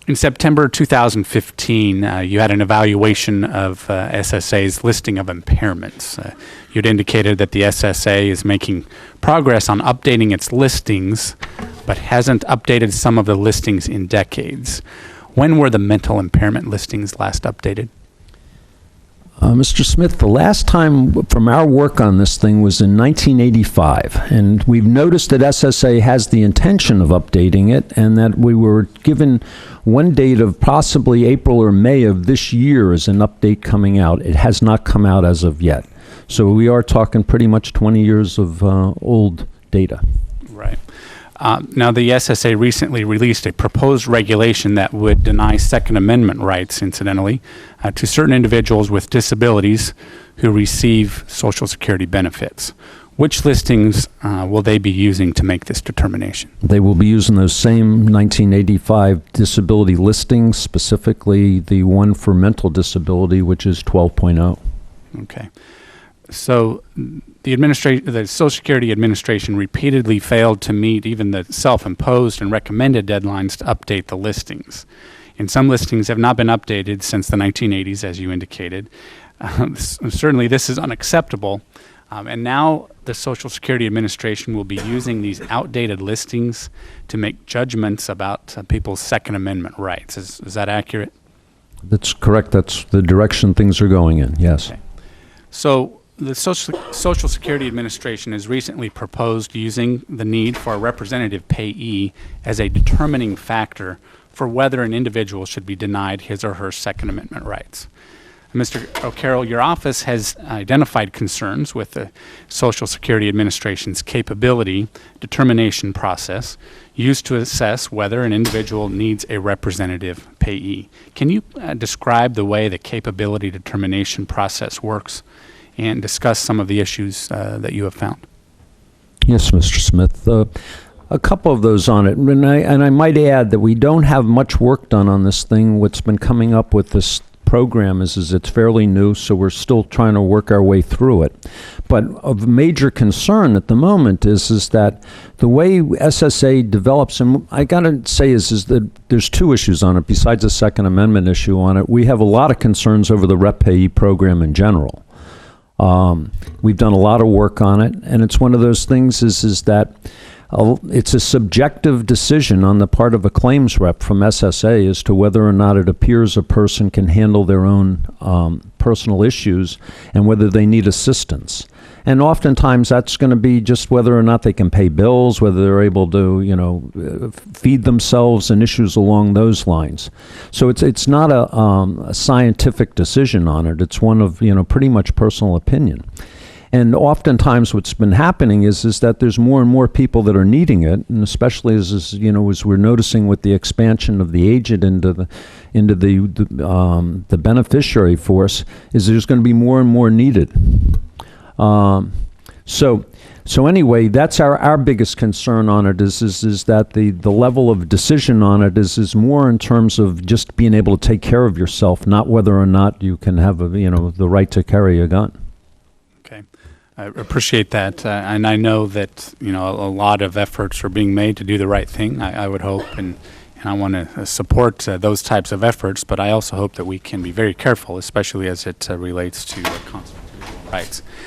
In September 2015, you had an evaluation of SSA's listing of impairments. You'd indicated that the SSA is making progress on updating its listings, but hasn't updated some of the listings in decades. When were the mental impairment listings last updated? Mr. Smith, the last time from our work on this thing was in 1985, and we've noticed that SSA has the intention of updating it, and that we were given one date of possibly April or May of this year as an update coming out. It has not come out as of yet. So we are talking pretty much 20 years of old data. Right. Now, the SSA recently released a proposed regulation that would deny Second Amendment rights, incidentally, to certain individuals with disabilities who receive Social Security benefits. Which listings will they be using to make this determination? They will be using those same 1985 disability listings, specifically the one for mental disability, which is 12.0. Okay. So the Social Security Administration repeatedly failed to meet even the self-imposed and recommended deadlines to update the listings. And some listings have not been updated since the 1980s, as you indicated. Certainly this is unacceptable. And now the Social Security Administration will be using these outdated listings to make judgments about people's Second Amendment rights. Is that accurate? That's correct. That's the direction things are going in, yes. Okay. So the Social Security Administration has recently proposed using the need for a representative payee as a determining factor for whether an individual should be denied his or her Second Amendment rights. Mr. O'Carroll, your office has identified concerns with the Social Security Administration's capability determination process used to assess whether an individual needs a representative payee. Can you describe the way the capability determination process works and discuss some of the issues that you have found? Yes, Mr. Smith. A couple of those on it. And I might add that we don't have much work done on this thing. What's been coming up with this program is it's fairly new, so we're still trying to work our way through it. But of major concern at the moment is that the way SSA develops, and I got to say is that there's two issues on it besides the Second Amendment issue on it. We have a lot of concerns over the Rep Payee program in general. We've done a lot of work on it, and it's one of those things is that it's a subjective decision on the part of a claims rep from SSA as to whether or not it appears a person can handle their own personal issues and whether they need assistance. And oftentimes that's going to be just whether or not they can pay bills, whether they're able to, feed themselves, and issues along those lines. So it's not a scientific decision on it. It's one of, pretty much personal opinion. And oftentimes what's been happening is that there's more and more people that are needing it, and especially as we're noticing with the expansion of the agent into the beneficiary force, is there's going to be more and more needed. So anyway, that's our biggest concern on it is that the level of decision on it is more in terms of just being able to take care of yourself, not whether or not you can have the right to carry a gun. Okay. I appreciate that, and I know that a lot of efforts are being made to do the right thing. I would hope, and I want to support those types of efforts. But I also hope that we can be very careful, especially as it relates to constitutional rights.